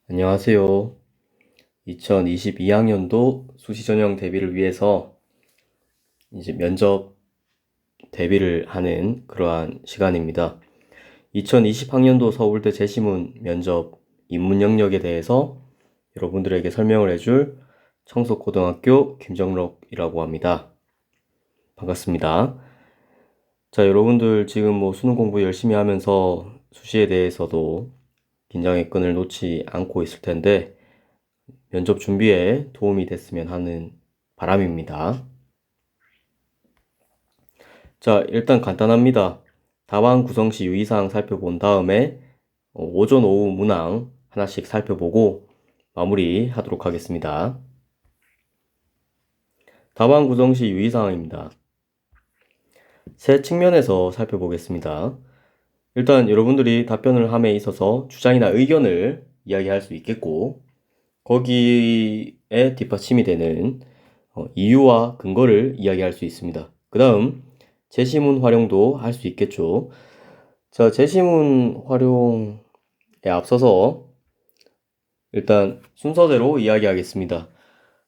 안녕하세요. 2022학년도 수시전형 대비를 위해서 이제 면접 대비를 하는 그러한 시간입니다. 2020학년도 서울대 재시문 면접 입문 영역에 대해서 여러분들에게 설명을 해줄 청석고등학교 김정록이라고 합니다. 반갑습니다. 자, 여러분들 지금 수능 공부 열심히 하면서 수시에 대해서도 긴장의 끈을 놓지 않고 있을 텐데 면접 준비에 도움이 됐으면 하는 바람입니다. 자, 일단 간단합니다. 답안 구성 시 유의사항 살펴본 다음에 오전, 오후 문항 하나씩 살펴보고 마무리하도록 하겠습니다. 답안 구성 시 유의사항입니다. 세 측면에서 살펴보겠습니다. 일단 여러분들이 답변을 함에 있어서 주장이나 의견을 이야기할 수 있겠고 거기에 뒷받침이 되는 이유와 근거를 이야기할 수 있습니다. 그 다음 제시문 활용도 할 수 있겠죠. 자, 제시문 활용에 앞서서 일단 순서대로 이야기하겠습니다.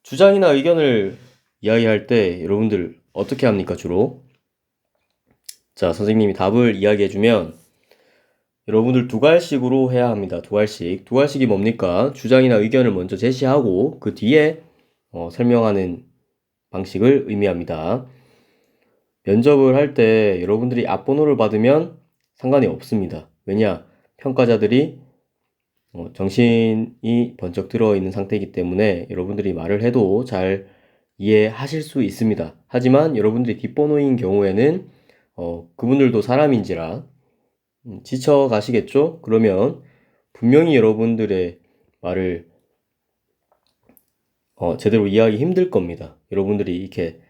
주장이나 의견을 이야기할 때 여러분들 어떻게 합니까, 주로? 자, 선생님이 답을 이야기해주면 여러분들 두 갈식으로 해야 합니다. 두 갈식. 두 갈식이 뭡니까? 주장이나 의견을 먼저 제시하고 그 뒤에 설명하는 방식을 의미합니다. 면접을 할 때 여러분들이 앞번호를 받으면 상관이 없습니다. 왜냐? 평가자들이 정신이 번쩍 들어있는 상태이기 때문에 여러분들이 말을 해도 잘 이해하실 수 있습니다. 하지만 여러분들이 뒷번호인 경우에는 그분들도 사람인지라 지쳐 가시겠죠? 그러면 분명히 여러분들의 말을 제대로 이해하기 힘들 겁니다. 여러분들이 이렇게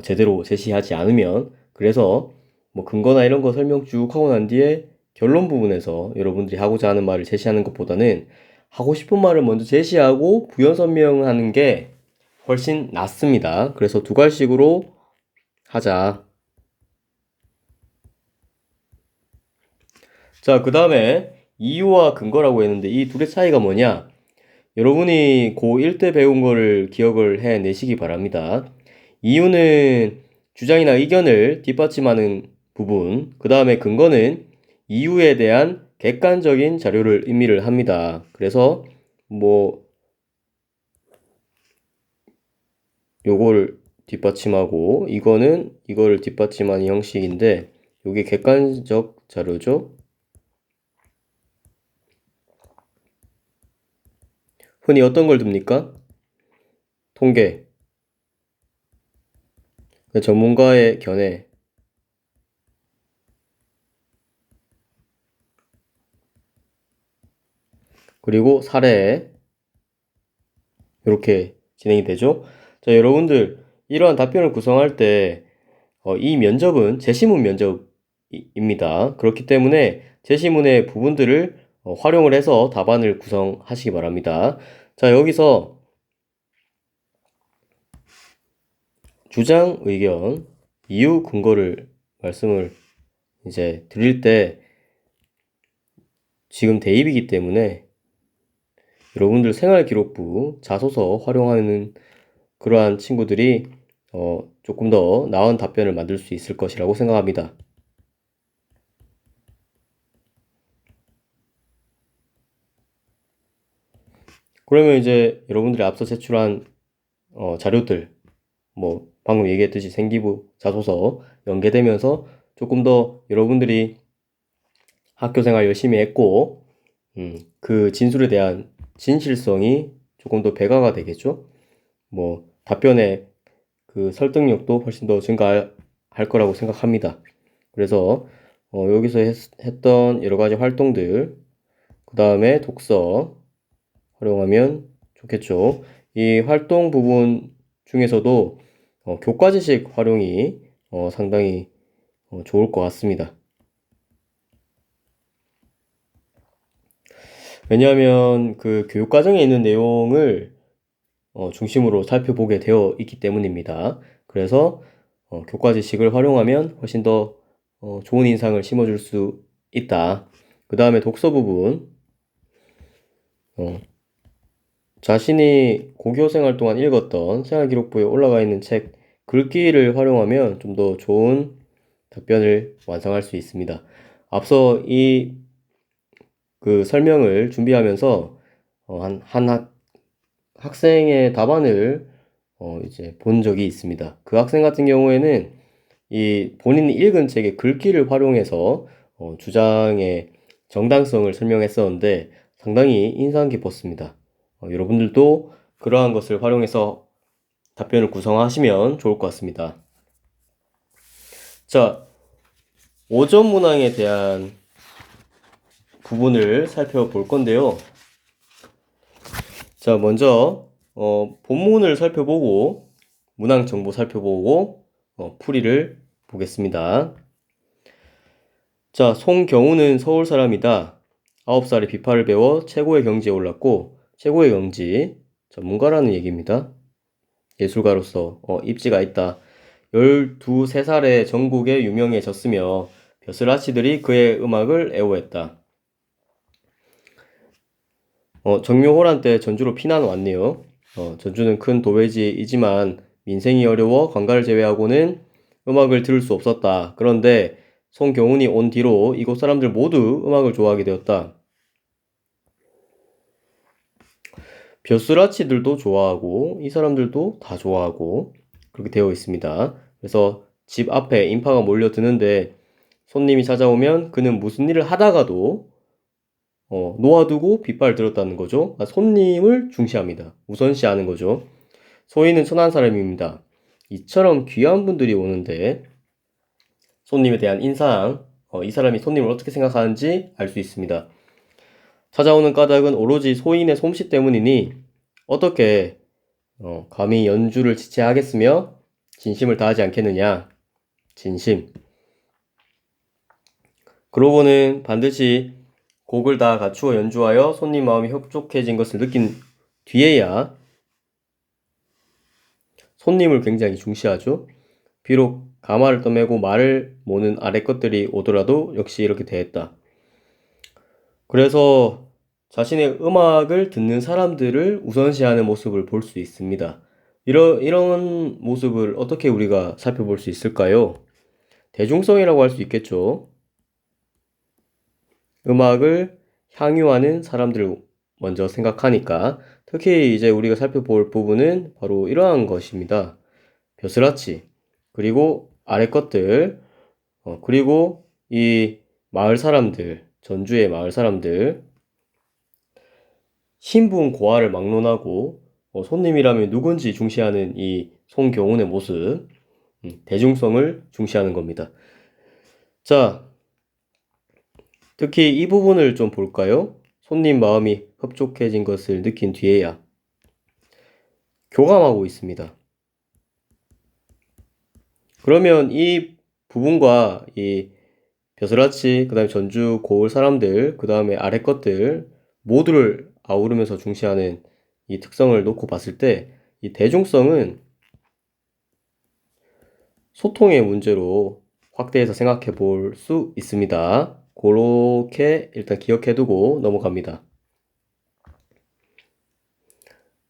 제대로 제시하지 않으면. 그래서 근거나 이런 거 설명 쭉 하고 난 뒤에 결론 부분에서 여러분들이 하고자 하는 말을 제시하는 것보다는 하고 싶은 말을 먼저 제시하고 부연 설명하는 게 훨씬 낫습니다. 그래서 두 갈식으로 하자. 자, 그 다음에 이유와 근거라고 했는데 이 둘의 차이가 뭐냐? 여러분이 고1 때 배운 거를 기억을 해내시기 바랍니다. 이유는 주장이나 의견을 뒷받침하는 부분, 그 다음에 근거는 이유에 대한 객관적인 자료를 의미를 합니다. 그래서 요거를 뒷받침하고 이거는 이거를 뒷받침하는 형식인데 요게 객관적 자료죠. 흔히 어떤 걸 듭니까? 통계, 전문가의 견해, 그리고 사례, 이렇게 진행이 되죠. 자, 여러분들 이러한 답변을 구성할 때 이 면접은 제시문 면접입니다. 그렇기 때문에 제시문의 부분들을 활용을 해서 답안을 구성하시기 바랍니다. 자, 여기서 주장, 의견, 이유, 근거를 말씀을 이제 드릴 때 지금 대입이기 때문에 여러분들 생활기록부, 자소서 활용하는 그러한 친구들이 조금 더 나은 답변을 만들 수 있을 것이라고 생각합니다. 그러면 이제 여러분들이 앞서 제출한 자료들, 방금 얘기했듯이 생기부, 자소서 연계되면서 조금 더 여러분들이 학교생활 열심히 했고 그 진술에 대한 진실성이 조금 더 배가가 되겠죠. 답변의 그 설득력도 훨씬 더 증가할 거라고 생각합니다. 그래서 여기서 했던 여러 가지 활동들, 그 다음에 독서 활용하면 좋겠죠. 이 활동 부분 중에서도 교과지식 활용이 상당히 좋을 것 같습니다. 왜냐하면 그 교육과정에 있는 내용을 중심으로 살펴보게 되어 있기 때문입니다. 그래서 교과지식을 활용하면 훨씬 더 좋은 인상을 심어줄 수 있다. 그 다음에 독서 부분, 자신이 고교 생활 동안 읽었던 생활기록부에 올라가 있는 책 글귀를 활용하면 좀 더 좋은 답변을 완성할 수 있습니다. 앞서 그 설명을 준비하면서 한 학생의 답안을 이제 본 적이 있습니다. 그 학생 같은 경우에는 이 본인이 읽은 책의 글귀를 활용해서 주장의 정당성을 설명했었는데 상당히 인상 깊었습니다. 여러분들도 그러한 것을 활용해서 답변을 구성하시면 좋을 것 같습니다. 자, 오전 문항에 대한 부분을 살펴볼 건데요. 자, 먼저 본문을 살펴보고 문항 정보 살펴보고 풀이를 보겠습니다. 자, 송경우는 서울 사람이다. 9살에 비파를 배워 최고의 경지에 올랐고 최고의 경지, 전문가라는 얘기입니다. 예술가로서 입지가 있다. 12, 3살에 전국에 유명해졌으며 벼슬아치들이 그의 음악을 애호했다. 정묘호란 때 전주로 피난 왔네요. 전주는 큰 도회지이지만 민생이 어려워 관가를 제외하고는 음악을 들을 수 없었다. 그런데 송경운이 온 뒤로 이곳 사람들 모두 음악을 좋아하게 되었다. 벼슬아치들도 좋아하고 이 사람들도 다 좋아하고 그렇게 되어 있습니다. 그래서 집 앞에 인파가 몰려드는데 손님이 찾아오면 그는 무슨 일을 하다가도 놓아두고 빗발을 들었다는 거죠. 손님을 중시합니다. 우선시하는 거죠. 소인은 천한 사람입니다. 이처럼 귀한 분들이 오는데 손님에 대한 인상, 이 사람이 손님을 어떻게 생각하는지 알 수 있습니다. 찾아오는 까닭은 오로지 소인의 솜씨 때문이니 어떻게 감히 연주를 지체하겠으며 진심을 다하지 않겠느냐. 진심. 그러고는 반드시 곡을 다 갖추어 연주하여 손님 마음이 협족해진 것을 느낀 뒤에야 손님을 굉장히 중시하죠. 비록 가마를 떠매고 말을 모는 아래 것들이 오더라도 역시 이렇게 대했다. 그래서 자신의 음악을 듣는 사람들을 우선시하는 모습을 볼 수 있습니다. 이런 모습을 어떻게 우리가 살펴볼 수 있을까요? 대중성이라고 할 수 있겠죠. 음악을 향유하는 사람들을 먼저 생각하니까 특히 이제 우리가 살펴볼 부분은 바로 이러한 것입니다. 벼슬아치, 그리고 아래 것들, 그리고 이 마을 사람들, 전주의 마을 사람들, 신분 고하를 막론하고 손님이라면 누군지 중시하는 이 송경운의 모습, 대중성을 중시하는 겁니다. 자, 특히 이 부분을 좀 볼까요? 손님 마음이 흡족해진 것을 느낀 뒤에야 교감하고 있습니다. 그러면 이 부분과 이 벼슬아치, 그 다음에 전주 고을 사람들, 그 다음에 아래 것들 모두를 아우르면서 중시하는 이 특성을 놓고 봤을 때 이 대중성은 소통의 문제로 확대해서 생각해 볼 수 있습니다. 그렇게 일단 기억해 두고 넘어갑니다.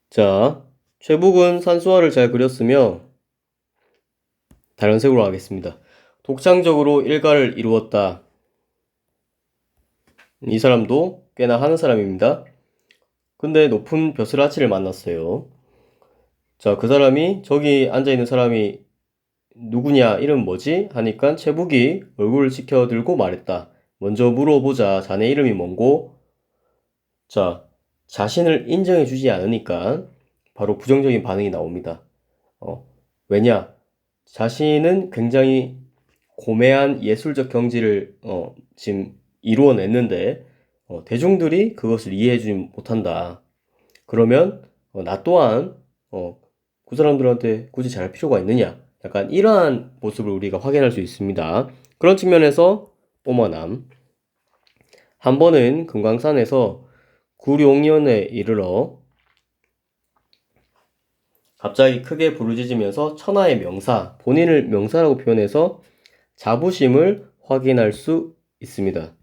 자, 최북은 산수화를 잘 그렸으며 다른 색으로 하겠습니다. 독창적으로 일가를 이루었다. 이 사람도 꽤나 하는 사람입니다. 근데 높은 벼슬아치를 만났어요. 자, 그 사람이 저기 앉아있는 사람이 누구냐, 이름 뭐지? 하니까 최북이 얼굴을 치켜들고 말했다. 먼저 물어보자. 자네 이름이 뭔고? 자, 자신을 인정해주지 않으니까 바로 부정적인 반응이 나옵니다. 왜냐? 자신은 굉장히 고매한 예술적 경지를 지금 이루어냈는데 대중들이 그것을 이해해주지 못한다. 그러면 나 또한 그 사람들한테 굳이 잘할 필요가 있느냐? 약간 이러한 모습을 우리가 확인할 수 있습니다. 그런 측면에서 오만함. 한 번은 금강산에서 구룡연에 이르러 갑자기 크게 부르짖으면서 천하의 명사, 본인을 명사라고 표현해서 자부심을 확인할 수 있습니다.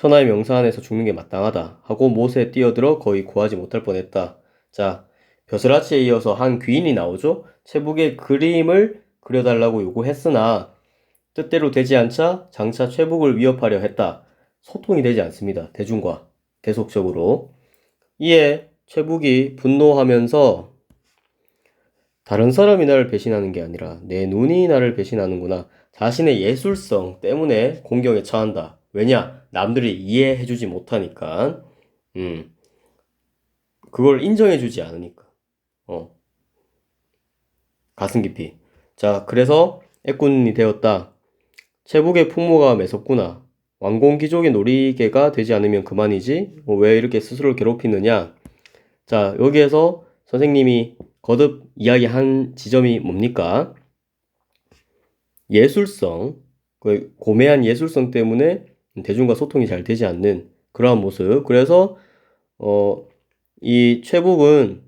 천하의 명사 안에서 죽는 게 마땅하다 하고 못에 뛰어들어 거의 구하지 못할 뻔했다. 자, 벼슬아치에 이어서 한 귀인이 나오죠. 최북의 그림을 그려달라고 요구했으나 뜻대로 되지 않자 장차 최북을 위협하려 했다. 소통이 되지 않습니다. 대중과 계속적으로. 이에 최북이 분노하면서 다른 사람이 나를 배신하는 게 아니라 내 눈이 나를 배신하는구나. 자신의 예술성 때문에 공경에 처한다. 왜냐? 남들이 이해해주지 못하니까. 그걸 인정해주지 않으니까. 가슴 깊이. 자, 그래서 애꾼이 되었다. 최북의 풍모가 매섭구나. 왕공기족의 놀이개가 되지 않으면 그만이지? 왜 이렇게 스스로를 괴롭히느냐? 자, 여기에서 선생님이 거듭 이야기한 지점이 뭡니까? 예술성, 그 고매한 예술성 때문에 대중과 소통이 잘 되지 않는 그러한 모습. 그래서 이 최북은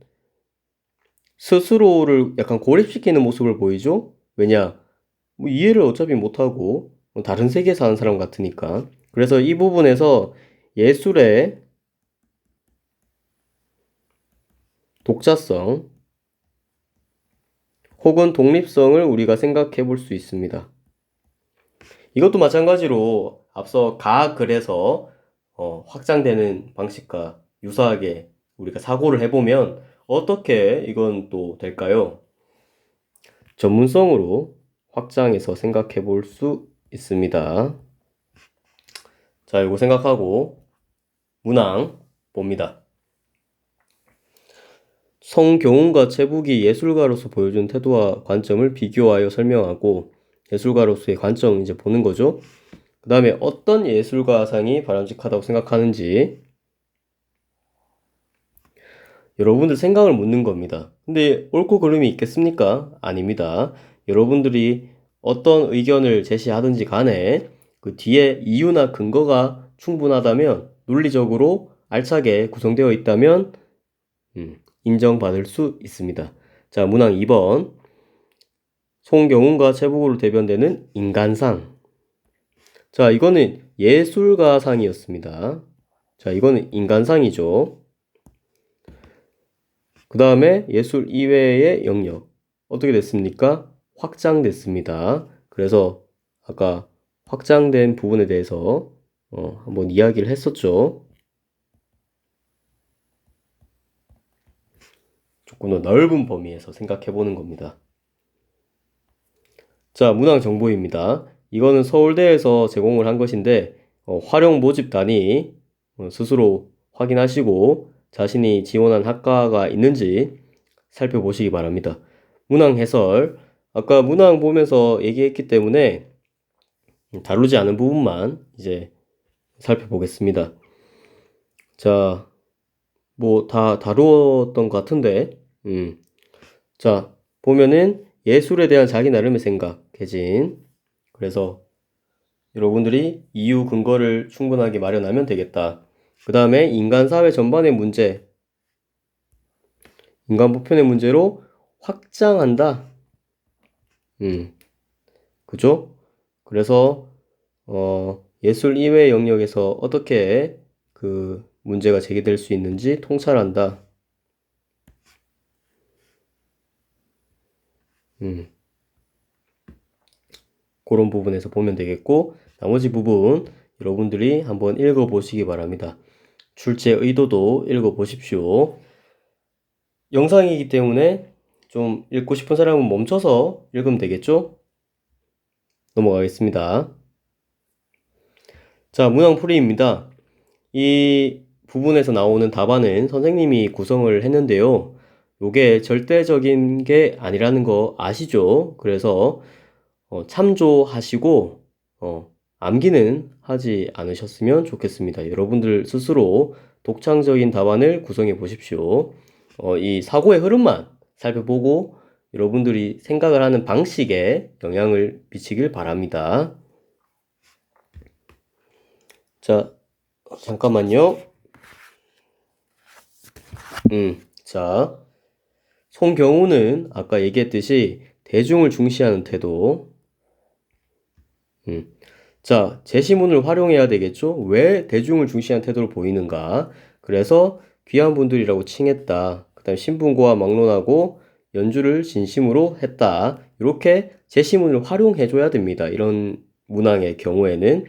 스스로를 약간 고립시키는 모습을 보이죠? 왜냐? 뭐 이해를 어차피 못하고 다른 세계에 사는 사람 같으니까. 그래서 이 부분에서 예술의 독자성 혹은 독립성을 우리가 생각해 볼 수 있습니다. 이것도 마찬가지로 앞서 가글에서 확장되는 방식과 유사하게 우리가 사고를 해보면 어떻게 이건 또 될까요? 전문성으로 확장해서 생각해 볼 수 있습니다. 자, 이거 생각하고 문항 봅니다. 성경훈과 최북이 예술가로서 보여준 태도와 관점을 비교하여 설명하고 예술가로서의 관점 이제 보는 거죠. 그 다음에 어떤 예술가상이 바람직하다고 생각하는지 여러분들 생각을 묻는 겁니다. 근데 옳고 그름이 있겠습니까? 아닙니다. 여러분들이 어떤 의견을 제시하든지 간에 그 뒤에 이유나 근거가 충분하다면 논리적으로 알차게 구성되어 있다면 인정받을 수 있습니다. 자, 문항 2번. 송경훈과 최북으로 대변되는 인간상. 자, 이거는 예술가상이었습니다. 자, 이거는 인간상이죠. 그 다음에 예술 이외의 영역. 어떻게 됐습니까? 확장됐습니다. 그래서 아까 확장된 부분에 대해서 한번 이야기를 했었죠. 조금 더 넓은 범위에서 생각해 보는 겁니다. 자, 문항 정보입니다. 이거는 서울대에서 제공을 한 것인데 활용 모집단이 스스로 확인하시고 자신이 지원한 학과가 있는지 살펴보시기 바랍니다. 문항 해설. 아까 문항 보면서 얘기했기 때문에 다루지 않은 부분만 이제 살펴보겠습니다. 자, 뭐 다 다루었던 것 같은데, 자, 보면은 예술에 대한 자기 나름의 생각, 개진. 그래서 여러분들이 이유 근거를 충분하게 마련하면 되겠다. 그 다음에 인간 사회 전반의 문제, 인간 보편의 문제로 확장한다. 그죠? 그래서 예술 이외의 영역에서 어떻게 그 문제가 제기될 수 있는지 통찰한다. 그런 부분에서 보면 되겠고, 나머지 부분 여러분들이 한번 읽어보시기 바랍니다. 출제 의도도 읽어보십시오. 영상이기 때문에 좀 읽고 싶은 사람은 멈춰서 읽으면 되겠죠? 넘어가겠습니다. 자, 문항풀이입니다. 이 부분에서 나오는 답안은 선생님이 구성을 했는데요. 요게 절대적인 게 아니라는 거 아시죠? 그래서 참조하시고 암기는 하지 않으셨으면 좋겠습니다. 여러분들 스스로 독창적인 답안을 구성해 보십시오. 이 사고의 흐름만 살펴보고 여러분들이 생각을 하는 방식에 영향을 미치길 바랍니다. 자, 잠깐만요. 자, 송경우는 아까 얘기했듯이 대중을 중시하는 태도. 자, 제시문을 활용해야 되겠죠? 왜 대중을 중시한 태도를 보이는가? 그래서 귀한 분들이라고 칭했다. 그 다음에 신분고와 막론하고 연주를 진심으로 했다. 이렇게 제시문을 활용해줘야 됩니다. 이런 문항의 경우에는.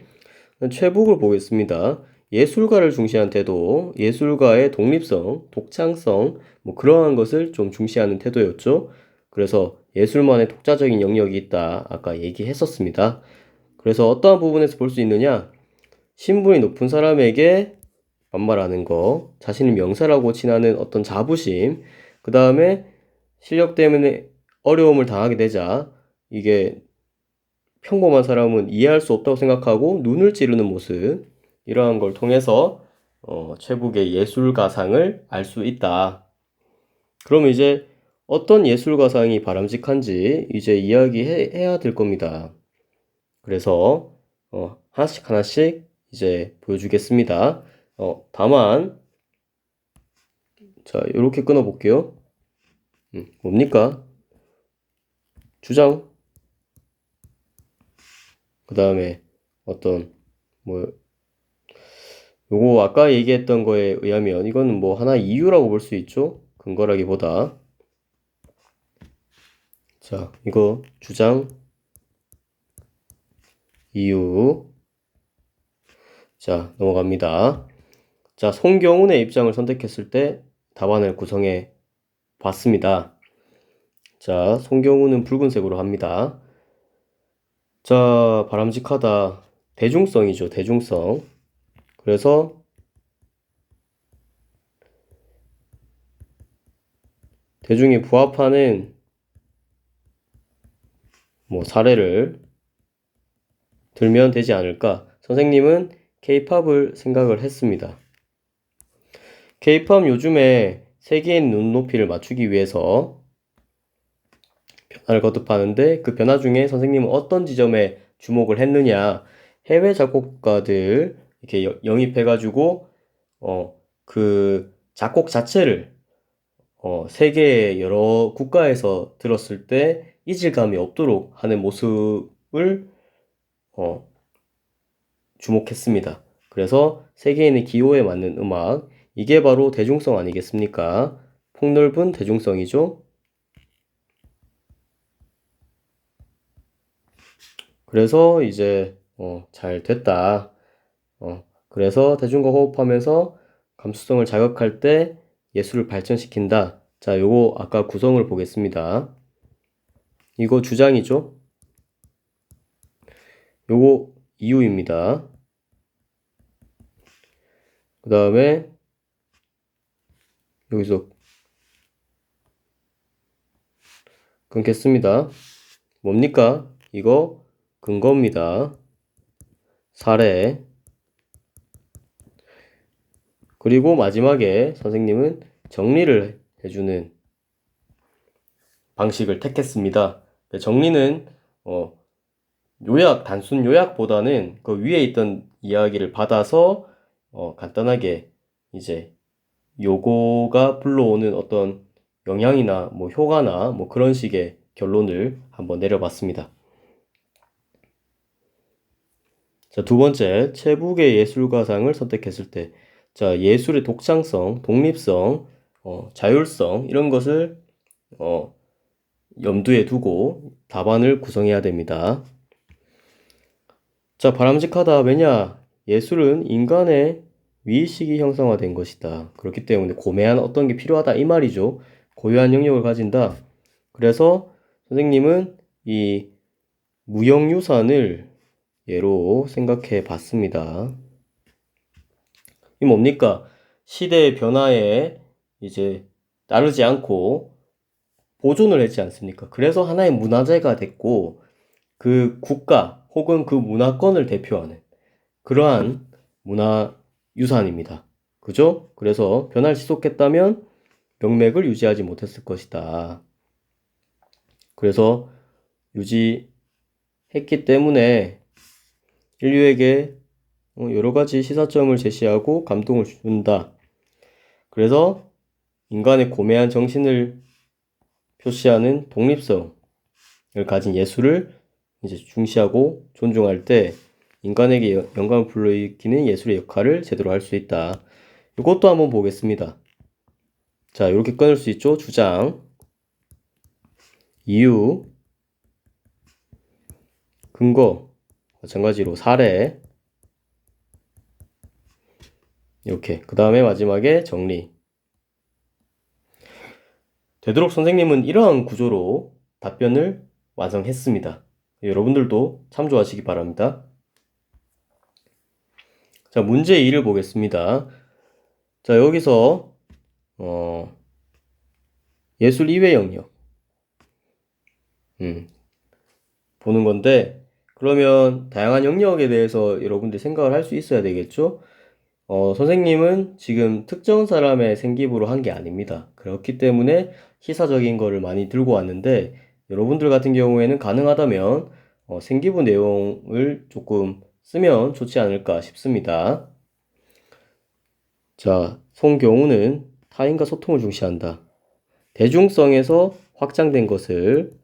최북을 보겠습니다. 예술가를 중시한 태도, 예술가의 독립성, 독창성, 뭐 그러한 것을 좀 중시하는 태도였죠. 그래서 예술만의 독자적인 영역이 있다. 아까 얘기했었습니다. 그래서 어떠한 부분에서 볼 수 있느냐? 신분이 높은 사람에게 반말하는 거, 자신을 명사라고 칭하는 어떤 자부심, 그 다음에 실력 때문에 어려움을 당하게 되자 이게 평범한 사람은 이해할 수 없다고 생각하고 눈을 찌르는 모습, 이러한 걸 통해서 최북의 예술가상을 알 수 있다. 그러면 이제 어떤 예술가상이 바람직한지 이제 이야기해야 될 겁니다. 그래서 하나씩 하나씩 이제 보여주겠습니다. 다만 자 이렇게 끊어 볼게요. 뭡니까? 주장, 그 다음에 어떤 뭐 요거 아까 얘기했던 거에 의하면 이거는 뭐 하나 이유라고 볼 수 있죠. 근거라기보다. 자, 이거 주장, 이유. 자, 넘어갑니다. 자, 송경훈의 입장을 선택했을 때 답안을 구성해 봤습니다. 자, 송경훈은 붉은색으로 합니다. 자, 바람직하다. 대중성이죠, 대중성. 그래서 대중에 부합하는 뭐 사례를 들면 되지 않을까? 선생님은 K-팝을 생각을 했습니다. K-팝 요즘에 세계인 눈높이를 맞추기 위해서 변화를 거듭하는데 그 변화 중에 선생님은 어떤 지점에 주목을 했느냐? 해외 작곡가들 이렇게 영입해가지고 그 작곡 자체를 세계 여러 국가에서 들었을 때 이질감이 없도록 하는 모습을 주목했습니다. 그래서 세계인의 기호에 맞는 음악, 이게 바로 대중성 아니겠습니까? 폭넓은 대중성이죠. 그래서 이제 잘 됐다. 그래서 대중과 호흡하면서 감수성을 자극할 때 예술을 발전시킨다. 자, 요거 아까 구성을 보겠습니다. 이거 주장이죠. 요거 이유입니다. 그 다음에 여기서 끊겠습니다. 뭡니까? 이거 근거입니다. 사례. 그리고 마지막에 선생님은 정리를 해주는 방식을 택했습니다. 정리는 요약, 단순 요약보다는 그 위에 있던 이야기를 받아서 간단하게 이제 요거가 불러오는 어떤 영향이나 뭐 효과나 뭐 그런 식의 결론을 한번 내려봤습니다. 자, 두 번째, 최북의 예술가상을 선택했을 때, 자, 예술의 독창성, 독립성, 자율성, 이런 것을, 염두에 두고 답안을 구성해야 됩니다. 자, 바람직하다. 왜냐? 예술은 인간의 위의식이 형성화된 것이다. 그렇기 때문에 고매한 어떤 게 필요하다. 이 말이죠. 고유한 영역을 가진다. 그래서 선생님은 이 무형유산을 예로 생각해 봤습니다. 이 뭡니까? 시대의 변화에 이제 따르지 않고 보존을 했지 않습니까? 그래서 하나의 문화재가 됐고 그 국가 혹은 그 문화권을 대표하는 그러한 문화유산입니다. 그죠? 그래서 변화를 지속했다면 명맥을 유지하지 못했을 것이다. 그래서 유지했기 때문에 인류에게 여러 가지 시사점을 제시하고 감동을 준다. 그래서 인간의 고매한 정신을 표시하는 독립성을 가진 예술을 이제 중시하고 존중할 때 인간에게 영감을 불러일으키는 예술의 역할을 제대로 할 수 있다. 이것도 한번 보겠습니다. 자, 이렇게 끊을 수 있죠. 주장, 이유, 근거, 마찬가지로 사례, 이렇게. 그 다음에 마지막에 정리. 되도록 선생님은 이러한 구조로 답변을 완성했습니다. 여러분들도 참조하시기 바랍니다. 자, 문제 2를 보겠습니다. 자, 여기서 예술 이외 영역 보는 건데, 그러면 다양한 영역에 대해서 여러분들 생각을 할 수 있어야 되겠죠? 선생님은 지금 특정 사람의 생기부로 한 게 아닙니다. 그렇기 때문에 시사적인 거를 많이 들고 왔는데, 여러분들 같은 경우에는 가능하다면 생기부 내용을 조금 쓰면 좋지 않을까 싶습니다. 자, 송경우는 타인과 소통을 중시한다. 대중성에서 확장된 것을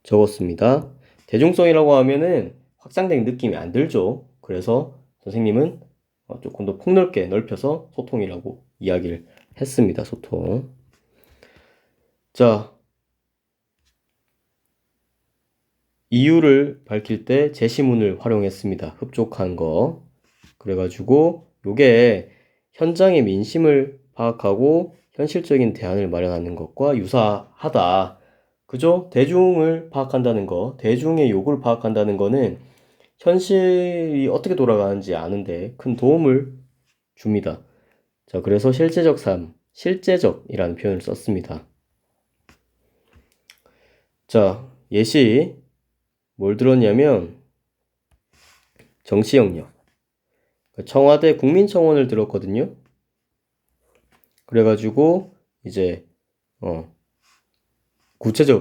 적었습니다. 대중성이라고 하면은 확장된 느낌이 안 들죠. 그래서 선생님은 조금 더 폭넓게 넓혀서 소통이라고 이야기를 했습니다. 소통. 자, 이유를 밝힐 때 제시문을 활용했습니다. 흡족한 거. 그래가지고 요게 현장의 민심을 파악하고 현실적인 대안을 마련하는 것과 유사하다. 그죠? 대중을 파악한다는 거, 대중의 요구를 파악한다는 거는 현실이 어떻게 돌아가는지 아는데 큰 도움을 줍니다. 자, 그래서 실제적 삶, 실제적이라는 표현을 썼습니다. 자, 예시 뭘 들었냐면 정치 영역. 청와대 국민청원을 들었거든요. 그래가지고 이제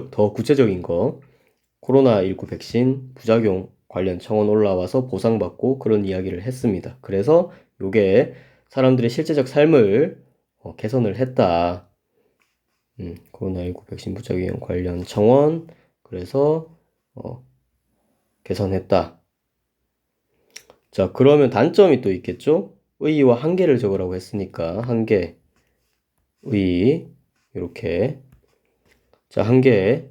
더 구체적인 거 코로나19 백신 부작용 관련 청원 올라와서 보상받고 그런 이야기를 했습니다. 그래서 요게 사람들의 실제적 삶을 개선을 했다. 코로나19 백신 부작용 관련 청원 그래서 개선했다. 자, 그러면 단점이 또 있겠죠? 의의와 한계를 적으라고 했으니까 한계, 의의 이렇게. 자, 한계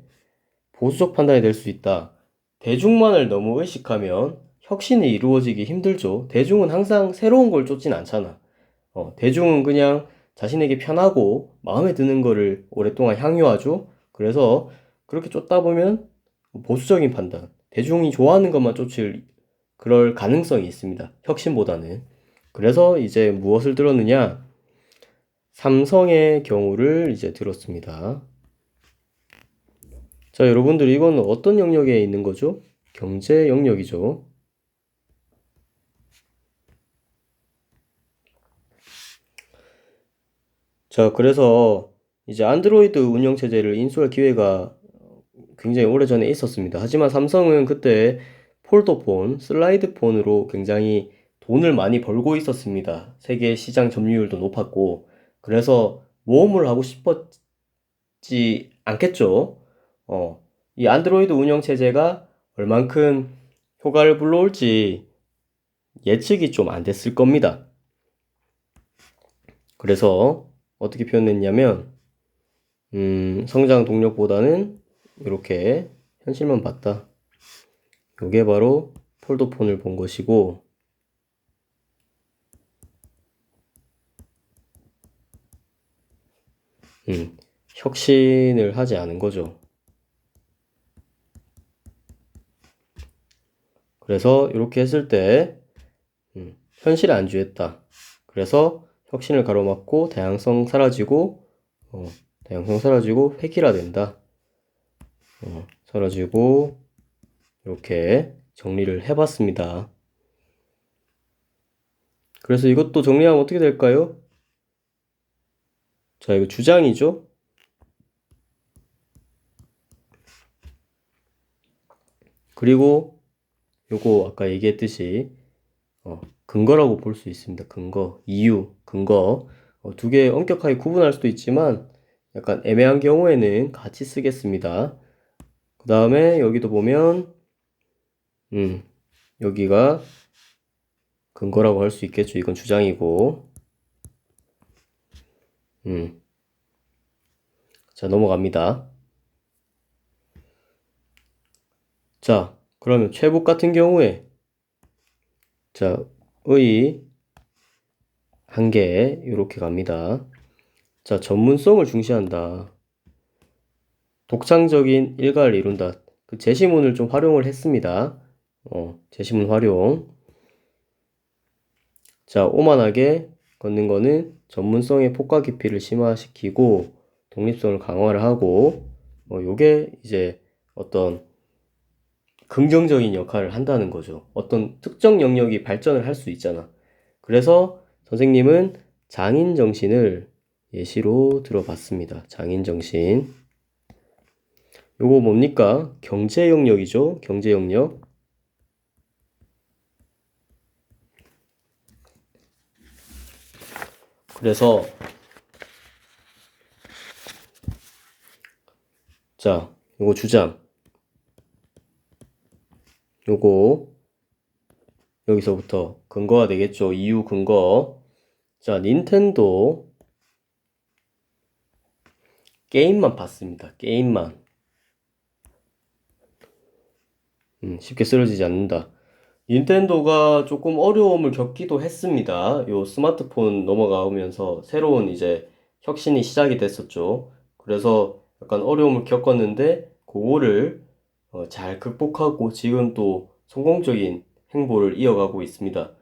보수적 판단이 될 수 있다. 대중만을 너무 의식하면 혁신이 이루어지기 힘들죠. 대중은 항상 새로운 걸 쫓진 않잖아. 대중은 그냥 자신에게 편하고 마음에 드는 거를 오랫동안 향유하죠. 그래서 그렇게 쫓다 보면 보수적인 판단, 대중이 좋아하는 것만 쫓을 그럴 가능성이 있습니다. 혁신보다는. 그래서 이제 무엇을 들었느냐? 삼성의 경우를 이제 들었습니다. 자, 여러분들 이건 어떤 영역에 있는 거죠? 경제 영역이죠. 자, 그래서 이제 안드로이드 운영체제를 인수할 기회가 굉장히 오래전에 있었습니다. 하지만 삼성은 그때 폴더폰, 슬라이드폰으로 굉장히 돈을 많이 벌고 있었습니다. 세계 시장 점유율도 높았고, 그래서 모험을 하고 싶었지 않겠죠? 이 안드로이드 운영체제가 얼만큼 효과를 불러올지 예측이 좀 안 됐을 겁니다. 그래서 어떻게 표현했냐면, 성장 동력보다는 이렇게 현실만 봤다. 요게 바로 폴더폰을 본 것이고, 혁신을 하지 않은 거죠. 그래서 이렇게 했을 때 현실에 안주했다. 그래서 혁신을 가로막고 다양성 사라지고 획일화된다. 사라지고 이렇게 정리를 해봤습니다. 그래서 이것도 정리하면 어떻게 될까요? 자, 이거 주장이죠? 그리고 요거 아까 얘기했듯이 근거라고 볼 수 있습니다. 근거, 이유, 근거 두 개 엄격하게 구분할 수도 있지만 약간 애매한 경우에는 같이 쓰겠습니다. 그 다음에 여기도 보면 여기가 근거라고 할 수 있겠죠. 이건 주장이고. 자, 넘어갑니다. 자, 그러면 최북 같은 경우에 자, 의 한계 이렇게 갑니다. 자, 전문성을 중시한다. 독창적인 일가를 이룬다. 그 제시문을 좀 활용을 했습니다. 제시문 활용. 자, 오만하게 걷는 거는 전문성의 폭과 깊이를 심화시키고 독립성을 강화를 하고 요게 이제 어떤 긍정적인 역할을 한다는 거죠. 어떤 특정 영역이 발전을 할 수 있잖아. 그래서 선생님은 장인정신을 예시로 들어봤습니다. 장인정신. 요거 뭡니까? 경제 영역이죠. 경제 영역. 그래서 자, 요거 주장. 요거 여기서부터 근거가 되겠죠. 이유 근거. 자, 닌텐도 게임만 봤습니다. 게임만. 쉽게 쓰러지지 않는다. 닌텐도가 조금 어려움을 겪기도 했습니다. 요 스마트폰 넘어가면서 새로운 이제 혁신이 시작이 됐었죠. 그래서 약간 어려움을 겪었는데 그거를 잘 극복하고 지금 또 성공적인 행보를 이어가고 있습니다.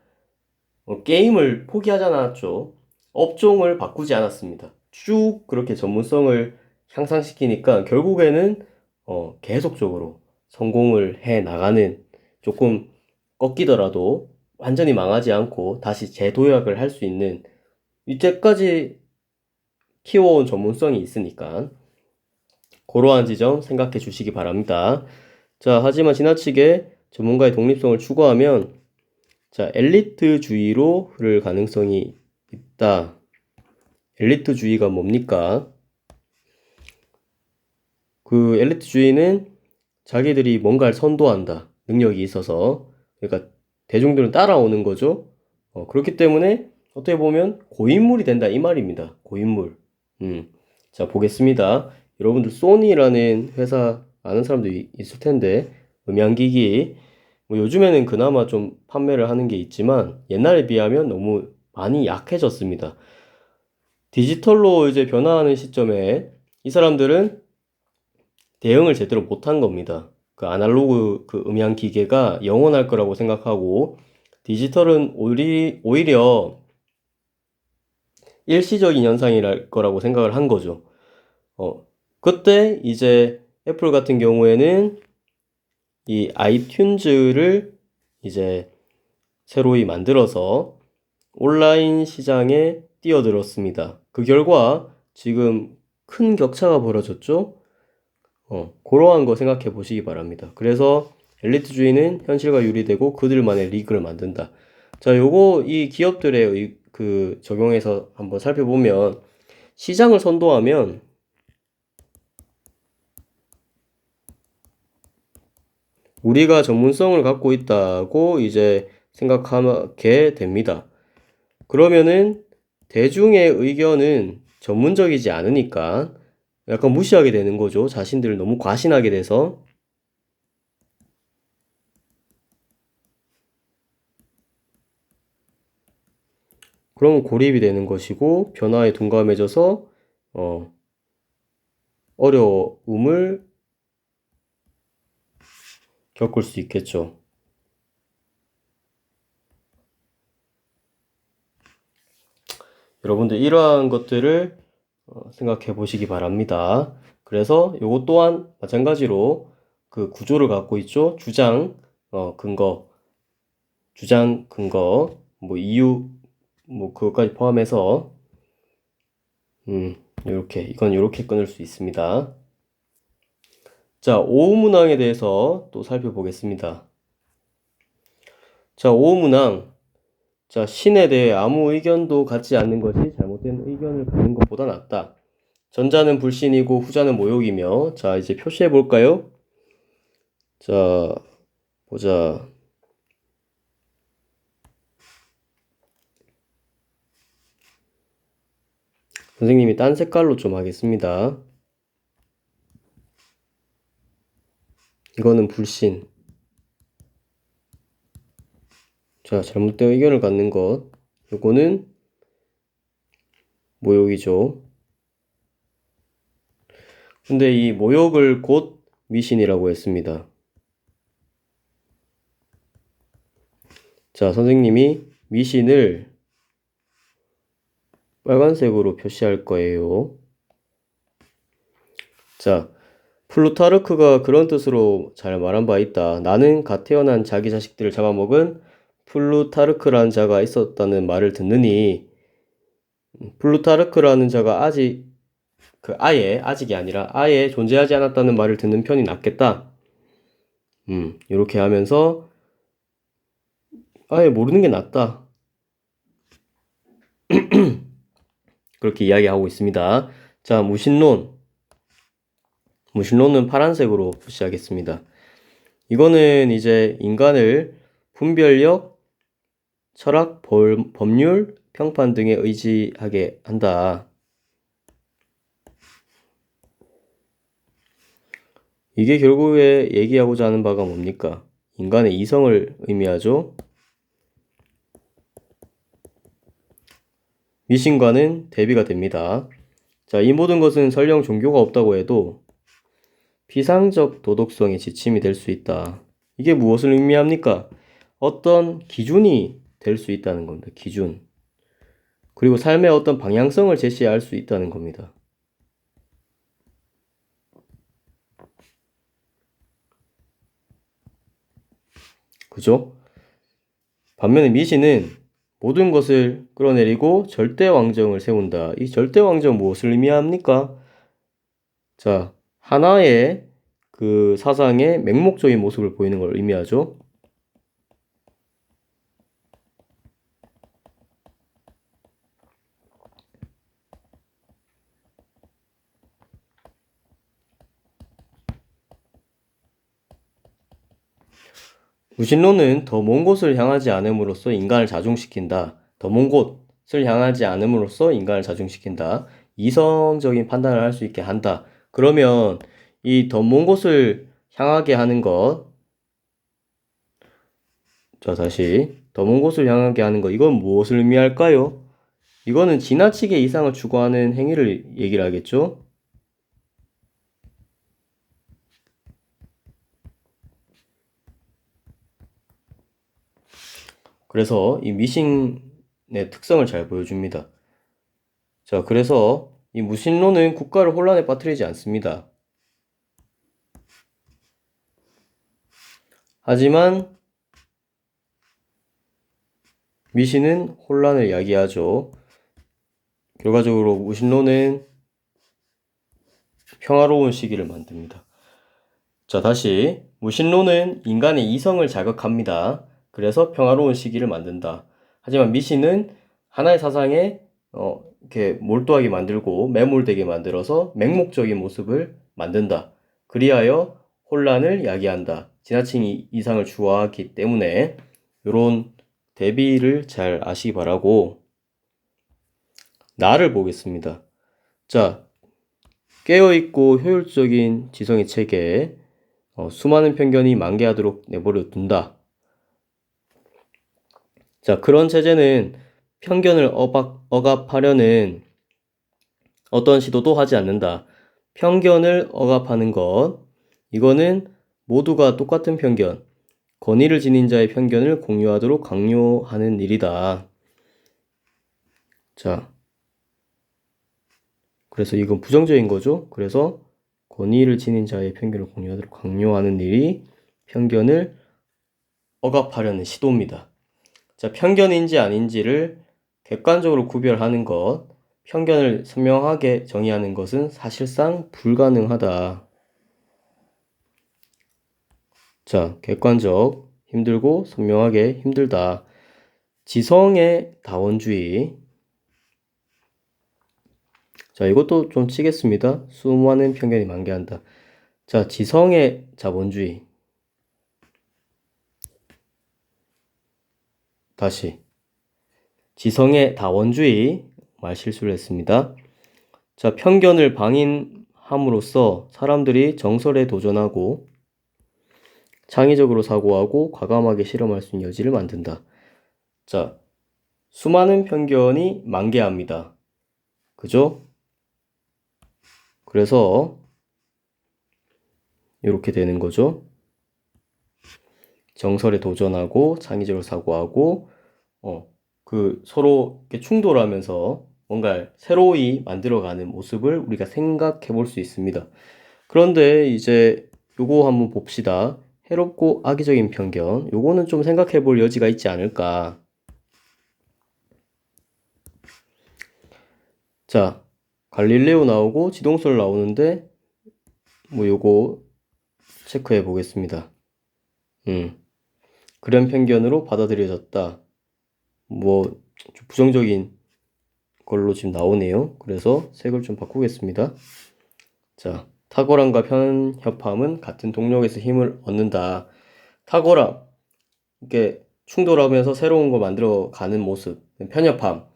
게임을 포기하지 않았죠. 업종을 바꾸지 않았습니다. 쭉 그렇게 전문성을 향상시키니까 결국에는 계속적으로 성공을 해 나가는 조금 꺾이더라도 완전히 망하지 않고 다시 재도약을 할 수 있는 이때까지 키워온 전문성이 있으니까 그러한 지점 생각해 주시기 바랍니다. 자, 하지만 지나치게 전문가의 독립성을 추구하면 자, 엘리트주의로 흐를 가능성이 있다. 엘리트주의가 뭡니까? 그 엘리트주의는 자기들이 뭔가를 선도한다. 능력이 있어서. 그러니까 대중들은 따라오는 거죠. 그렇기 때문에 어떻게 보면 고인물이 된다 이 말입니다. 고인물. 자, 보겠습니다. 여러분들 소니라는 회사 아는 사람도 있을 텐데 음향기기 뭐 요즘에는 그나마 좀 판매를 하는 게 있지만 옛날에 비하면 너무 많이 약해졌습니다. 디지털로 이제 변화하는 시점에 이 사람들은 대응을 제대로 못한 겁니다. 그 아날로그 그 음향 기계가 영원할 거라고 생각하고 디지털은 오히려 일시적인 현상이랄 거라고 생각을 한 거죠. 그때 이제 애플 같은 경우에는 이 아이튠즈를 이제 새로이 만들어서 온라인 시장에 뛰어들었습니다. 그 결과 지금 큰 격차가 벌어졌죠? 그러한 거 생각해 보시기 바랍니다. 그래서 엘리트주의는 현실과 유리되고 그들만의 리그를 만든다. 자, 요거 이 기업들의 그 적용해서 한번 살펴보면 시장을 선도하면 우리가 전문성을 갖고 있다고 이제 생각하게 됩니다. 그러면은 대중의 의견은 전문적이지 않으니까 약간 무시하게 되는 거죠. 자신들을 너무 과신하게 돼서. 그러면 고립이 되는 것이고 변화에 둔감해져서 어려움을 겪을 수 있겠죠. 여러분들 이러한 것들을 생각해 보시기 바랍니다. 그래서 요것 또한 마찬가지로 그 구조를 갖고 있죠. 주장, 근거, 주장, 근거, 뭐 이유, 뭐 그것까지 포함해서 이건 이렇게 끊을 수 있습니다. 자, 오후문항에 대해서 또 살펴보겠습니다. 자, 오후문항. 자, 신에 대해 아무 의견도 갖지 않는 것이 잘못된 의견을 갖는 것보다 낫다. 전자는 불신이고 후자는 모욕이며, 자, 이제 표시해 볼까요? 자, 보자. 선생님이 딴 색깔로 좀 하겠습니다. 이거는 불신. 자, 잘못된 의견을 갖는 것. 요거는 모욕이죠. 근데 이 모욕을 곧 미신이라고 했습니다. 자, 선생님이 미신을 빨간색으로 표시할 거예요. 자, 플루타르크가 그런 뜻으로 잘 말한 바 있다. 나는 갓 태어난 자기 자식들을 잡아먹은 플루타르크라는 자가 있었다는 말을 듣느니 플루타르크라는 자가 아직이 아니라 아예 존재하지 않았다는 말을 듣는 편이 낫겠다. 이렇게 하면서 아예 모르는 게 낫다. 그렇게 이야기하고 있습니다. 자, 무신론. 무신론은 파란색으로 표시하겠습니다. 이거는 이제 인간을 분별력, 철학, 법률, 평판 등에 의지하게 한다. 이게 결국에 얘기하고자 하는 바가 뭡니까? 인간의 이성을 의미하죠. 미신과는 대비가 됩니다. 자, 이 모든 것은 설령 종교가 없다고 해도 비상적 도덕성의 지침이 될 수 있다. 이게 무엇을 의미합니까? 어떤 기준이 될 수 있다는 겁니다. 기준. 그리고 삶의 어떤 방향성을 제시할 수 있다는 겁니다. 그죠? 반면에 미신은 모든 것을 끌어내리고 절대왕정을 세운다. 이 절대왕정 무엇을 의미합니까? 자, 하나의 그 사상의 맹목적인 모습을 보이는 걸 의미하죠. 무신론은 더 먼 곳을 향하지 않음으로써 인간을 자중시킨다. 더 먼 곳을 향하지 않음으로써 인간을 자중시킨다. 이성적인 판단을 할 수 있게 한다. 그러면 이 더 먼 곳을 향하게 하는 것, 자, 다시 더 먼 곳을 향하게 하는 것, 이건 무엇을 의미할까요? 이거는 지나치게 이상을 추구하는 행위를 얘기를 하겠죠? 그래서 이 미신의 특성을 잘 보여줍니다. 자, 그래서 이 무신론은 국가를 혼란에 빠뜨리지 않습니다. 하지만 미신은 혼란을 야기하죠. 결과적으로 무신론은 평화로운 시기를 만듭니다. 자, 다시 무신론은 인간의 이성을 자극합니다. 그래서 평화로운 시기를 만든다. 하지만 미신은 하나의 사상에 이렇게 몰두하게 만들고 매몰되게 만들어서 맹목적인 모습을 만든다. 그리하여 혼란을 야기한다. 지나친 이상을 추구하기 때문에 이런 대비를 잘 아시기 바라고 나를 보겠습니다. 자, 깨어있고 효율적인 지성의 체계에 수많은 편견이 만개하도록 내버려 둔다. 자, 그런 체제는 편견을 억압하려는 어떤 시도도 하지 않는다. 편견을 억압하는 것, 이거는 모두가 똑같은 편견, 권위를 지닌 자의 편견을 공유하도록 강요하는 일이다. 자, 그래서 이건 부정적인 거죠. 그래서 권위를 지닌 자의 편견을 공유하도록 강요하는 일이 편견을 억압하려는 시도입니다. 자, 편견인지 아닌지를 객관적으로 구별하는 것, 편견을 선명하게 정의하는 것은 사실상 불가능하다. 자, 객관적, 힘들고 선명하게 힘들다. 지성의 다원주의. 자, 이것도 좀 치겠습니다. 수많은 편견이 만개한다. 자, 지성의 자본주의. 다시. 지성의 다원주의, 말 실수를 했습니다. 자, 편견을 방인함으로써 사람들이 정설에 도전하고 창의적으로 사고하고 과감하게 실험할 수 있는 여지를 만든다. 자, 수많은 편견이 만개합니다. 그죠? 그래서 이렇게 되는 거죠. 정설에 도전하고 창의적으로 사고하고 서로 이렇게 충돌하면서 뭔가 새로이 만들어가는 모습을 우리가 생각해 볼 수 있습니다. 그런데 이제 요거 한번 봅시다. 해롭고 악의적인 편견. 요거는 좀 생각해 볼 여지가 있지 않을까. 자, 갈릴레오 나오고 지동설 나오는데 뭐 요거 체크해 보겠습니다. 그런 편견으로 받아들여졌다. 뭐 좀 부정적인 걸로 지금 나오네요. 그래서 색을 좀 바꾸겠습니다. 자, 탁월함과 편협함은 같은 동력에서 힘을 얻는다. 탁월함, 이렇게 충돌하면서 새로운 거 만들어 가는 모습. 편협함,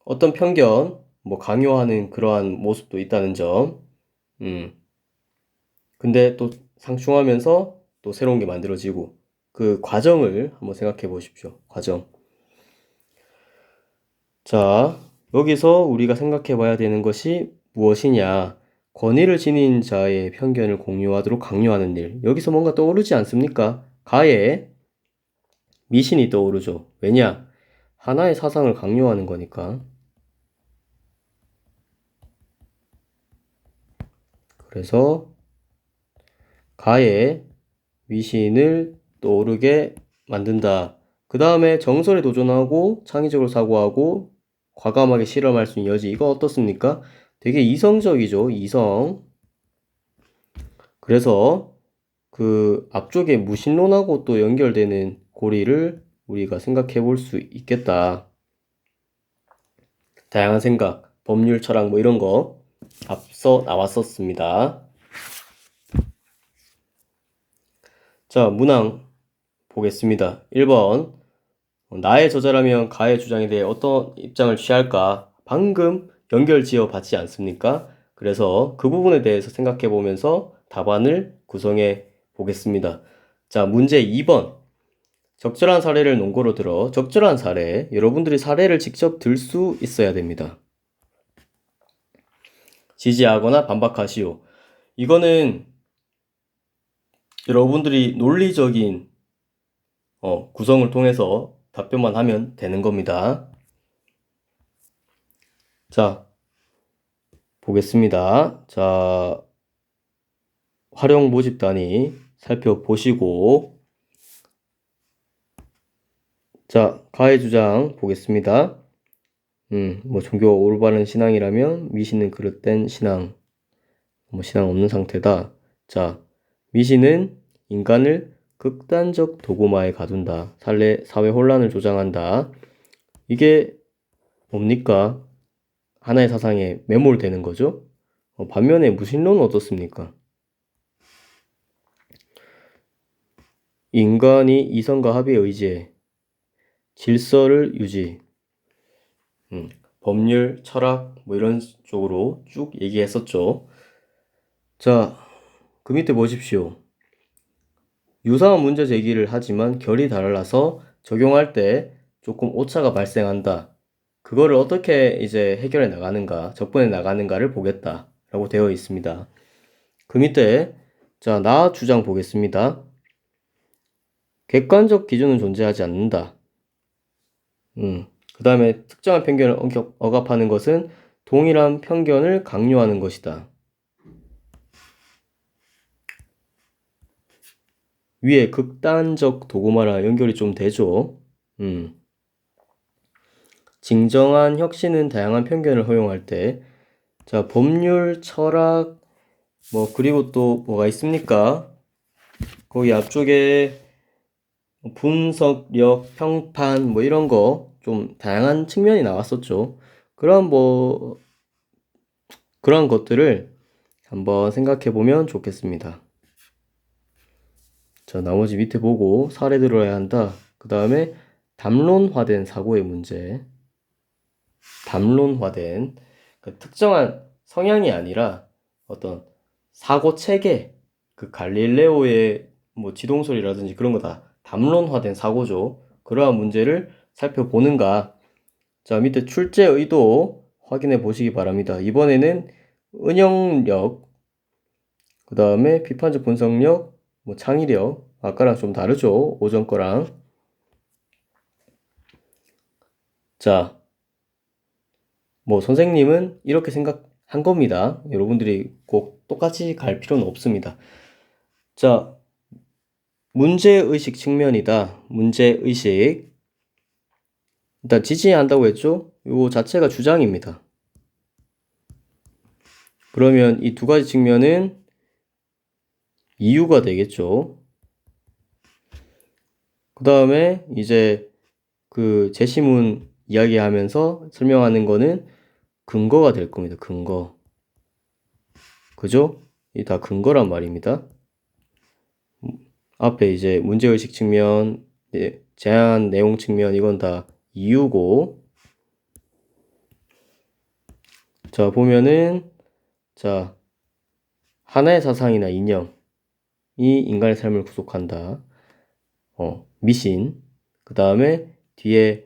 어떤 편견, 뭐 강요하는 그러한 모습도 있다는 점. 근데 또 상충하면서 또 새로운 게 만들어지고 그 과정을 한번 생각해 보십시오. 과정. 자, 여기서 우리가 생각해 봐야 되는 것이 무엇이냐. 권위를 지닌 자의 편견을 공유하도록 강요하는 일. 여기서 뭔가 떠오르지 않습니까? 가에 미신이 떠오르죠. 왜냐? 하나의 사상을 강요하는 거니까. 그래서 가에 미신을 떠오르게 만든다. 그 다음에 정설에 도전하고 창의적으로 사고하고 과감하게 실험할 수 있는 여지. 이거 어떻습니까? 되게 이성적이죠. 이성. 그래서 그 앞쪽에 무신론하고 또 연결되는 고리를 우리가 생각해 볼 수 있겠다. 다양한 생각, 법률, 철학 뭐 이런 거 앞서 나왔었습니다. 자, 문항 보겠습니다. 1번. 나의 저자라면 가의 주장에 대해 어떤 입장을 취할까? 방금 연결 지어 봤지 않습니까? 그래서 그 부분에 대해서 생각해 보면서 답안을 구성해 보겠습니다. 자, 문제 2번. 적절한 사례를 논거로 들어. 적절한 사례. 여러분들이 사례를 직접 들 수 있어야 됩니다. 지지하거나 반박하시오. 이거는 여러분들이 논리적인 구성을 통해서 답변만 하면 되는 겁니다. 자, 보겠습니다. 자, 활용 모집 단위 살펴보시고, 자, 가해 주장 보겠습니다. 뭐 종교가 올바른 신앙이라면 미신은 그릇된 신앙, 뭐 신앙 없는 상태다. 자, 미신은 인간을 극단적 도구마에 가둔다. 사회 혼란을 조장한다. 이게 뭡니까? 하나의 사상에 매몰되는 거죠. 반면에 무신론은 어떻습니까? 인간이 이성과 합의에 의지해 질서를 유지, 법률, 철학 뭐 이런 쪽으로 쭉 얘기했었죠. 자, 그 밑에 보십시오. 유사한 문제 제기를 하지만 결이 달라서 적용할 때 조금 오차가 발생한다. 그거를 어떻게 이제 해결해 나가는가, 접근해 나가는가를 보겠다라고 되어 있습니다. 그 밑에 자, 나 주장 보겠습니다. 객관적 기준은 존재하지 않는다. 그 다음에 특정한 편견을 억압하는 것은 동일한 편견을 강요하는 것이다. 위에 극단적 도구마랑 연결이 좀 되죠. 진정한 혁신은 다양한 편견을 허용할 때, 자, 법률, 철학, 뭐, 그리고 또 뭐가 있습니까? 거기 앞쪽에 분석력, 평판, 뭐 이런 거 좀 다양한 측면이 나왔었죠. 그런 것들을 한번 생각해 보면 좋겠습니다. 자, 나머지 밑에 보고 사례 들어야 한다. 그 다음에 담론화된 사고의 문제. 담론화된 그 특정한 성향이 아니라 어떤 사고 체계, 그 갈릴레오의 뭐 지동설이라든지 그런 거 다 담론화된 사고죠. 그러한 문제를 살펴보는가. 자, 밑에 출제 의도 확인해 보시기 바랍니다. 이번에는 은영력, 그 다음에 비판적 분석력, 뭐 창의력, 아까랑 좀 다르죠. 오전 거랑. 자, 뭐 선생님은 이렇게 생각한 겁니다. 여러분들이 꼭 똑같이 갈 필요는 없습니다. 자, 문제의식 측면이다. 문제의식. 일단 지지한다고 했죠? 이거 자체가 주장입니다. 그러면 이 두 가지 측면은 이유가 되겠죠. 그 다음에 이제 그 제시문 이야기하면서 설명하는 거는 근거가 될 겁니다. 근거. 그죠? 이 다 근거란 말입니다. 앞에 이제 문제의식 측면, 제안 내용 측면 이건 다 이유고. 자, 보면은 자, 하나의 사상이나 이념이 인간의 삶을 구속한다. 미신. 그 다음에 뒤에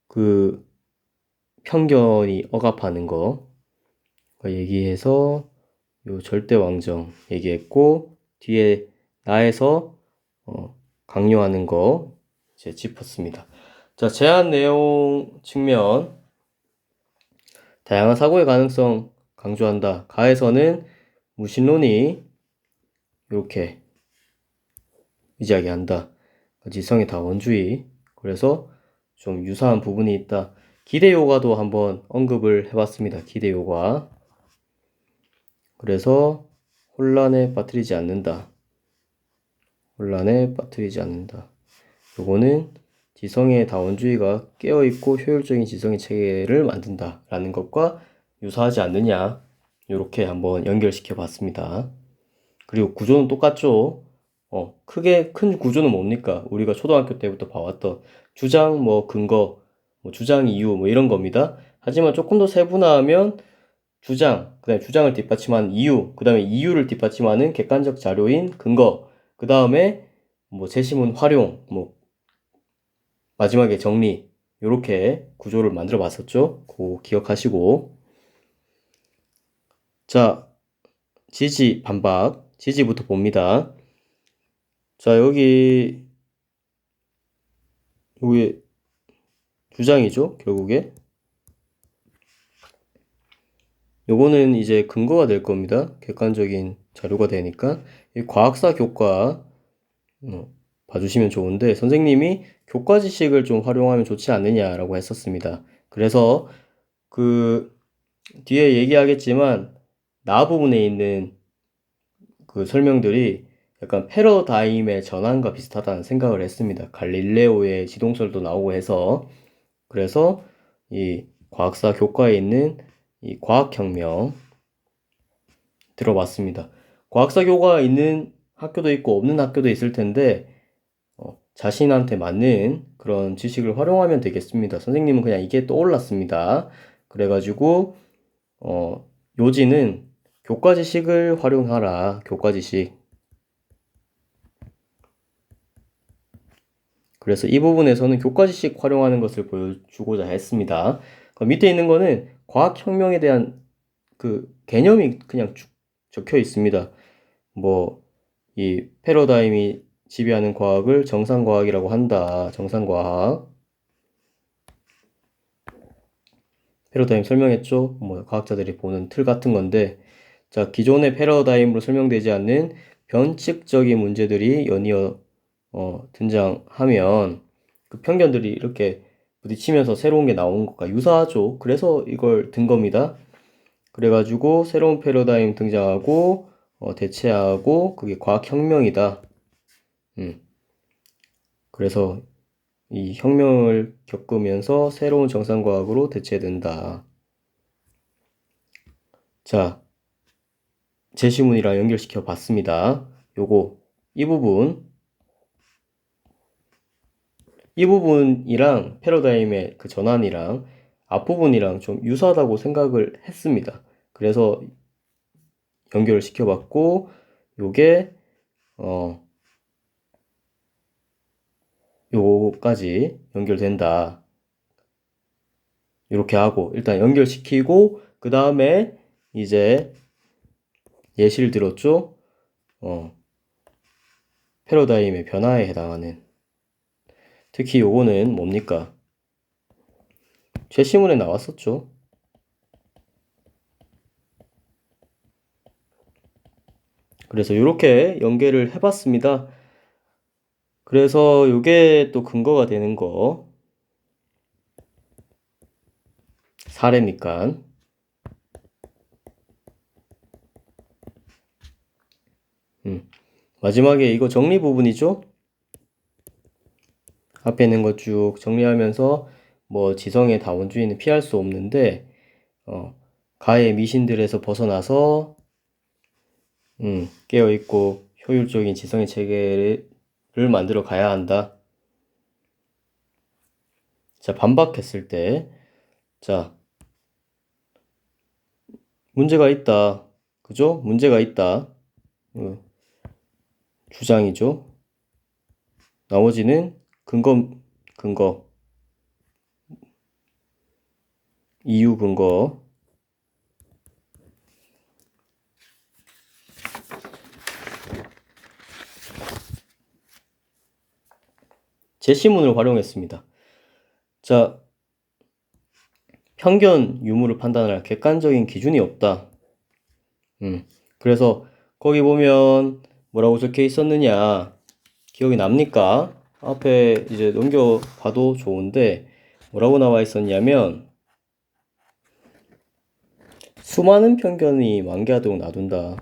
그 편견이 억압하는 거 얘기해서 요 절대왕정 얘기했고, 뒤에 나에서 강요하는 거 이제 짚었습니다. 자, 제안 내용 측면. 다양한 사고의 가능성 강조한다. 가에서는 무신론이 이렇게 이야기한다. 지성의 다원주의. 그래서 좀 유사한 부분이 있다. 기대 요과도 한번 언급을 해봤습니다. 기대 요과. 그래서 혼란에 빠뜨리지 않는다. 혼란에 빠뜨리지 않는다. 요거는 지성의 다원주의가 깨어있고 효율적인 지성의 체계를 만든다라는 것과 유사하지 않느냐. 이렇게 한번 연결시켜 봤습니다. 그리고 구조는 똑같죠. 크게 큰 구조는 뭡니까? 우리가 초등학교 때부터 봐왔던 주장, 뭐 근거, 뭐 주장 이유 뭐 이런 겁니다. 하지만 조금 더 세분화하면 주장, 그다음에 주장을 뒷받침하는 이유, 그다음에 이유를 뒷받침하는 객관적 자료인 근거, 그다음에 뭐 제시문 활용, 뭐 마지막에 정리, 요렇게 구조를 만들어 봤었죠. 그거 기억하시고. 자, 지지, 반박. 지지부터 봅니다. 자, 여기 주장이죠, 결국에. 요거는 이제 근거가 될 겁니다. 객관적인 자료가 되니까. 이 과학사 교과 봐주시면 좋은데, 선생님이 교과 지식을 좀 활용하면 좋지 않느냐라고 했었습니다. 그래서 그 뒤에 얘기하겠지만 나 부분에 있는 그 설명들이 약간 패러다임의 전환과 비슷하다는 생각을 했습니다. 갈릴레오의 지동설도 나오고 해서. 그래서 이 과학사 교과에 있는 이 과학혁명 들어봤습니다. 과학사 교과가 있는 학교도 있고 없는 학교도 있을 텐데 자신한테 맞는 그런 지식을 활용하면 되겠습니다. 선생님은 그냥 이게 떠올랐습니다. 그래가지고 요지는 교과 지식을 활용하라. 교과 지식. 그래서 이 부분에서는 교과 지식 활용하는 것을 보여주고자 했습니다. 밑에 있는 거는 과학혁명에 대한 그 개념이 그냥 쭉 적혀 있습니다. 뭐, 이 패러다임이 지배하는 과학을 정상과학이라고 한다. 정상과학. 패러다임 설명했죠? 뭐, 과학자들이 보는 틀 같은 건데, 자, 기존의 패러다임으로 설명되지 않는 변칙적인 문제들이 연이어 등장하면 그 편견들이 이렇게 부딪히면서 새로운 게 나온 것과 유사하죠. 그래서 이걸 든 겁니다. 그래가지고 새로운 패러다임 등장하고 대체하고 그게 과학혁명이다. 그래서 이 혁명을 겪으면서 새로운 정상과학으로 대체된다. 자, 제시문이랑 연결시켜 봤습니다. 이 부분 이 부분이랑 패러다임의 그 전환이랑 앞부분이랑 좀 유사하다고 생각을 했습니다. 그래서 연결을 시켜봤고, 요게, 요거까지 연결된다. 이렇게 하고, 일단 연결시키고, 그 다음에 이제 예시를 들었죠? 패러다임의 변화에 해당하는. 특히 요거는 뭡니까? 최신문에 나왔었죠. 그래서 이렇게 연계를 해봤습니다. 그래서 요게 또 근거가 되는 거 사례니까 마지막에 이거 정리 부분이죠. 앞에 있는 거 쭉 정리하면서 뭐 지성의 다원주의는 피할 수 없는데 가의 미신들에서 벗어나서 깨어있고 효율적인 지성의 체계를 만들어 가야 한다. 자, 반박했을 때, 자, 문제가 있다. 그죠? 문제가 있다. 주장이죠. 나머지는 근거, 이유 근거. 제시문을 활용했습니다. 자, 편견 유무를 판단할 객관적인 기준이 없다. 그래서 거기 보면 뭐라고 적혀 있었느냐 기억이 납니까? 앞에 이제 넘겨봐도 좋은데 뭐라고 나와 있었냐면 수많은 편견이 만개하도록 놔둔다.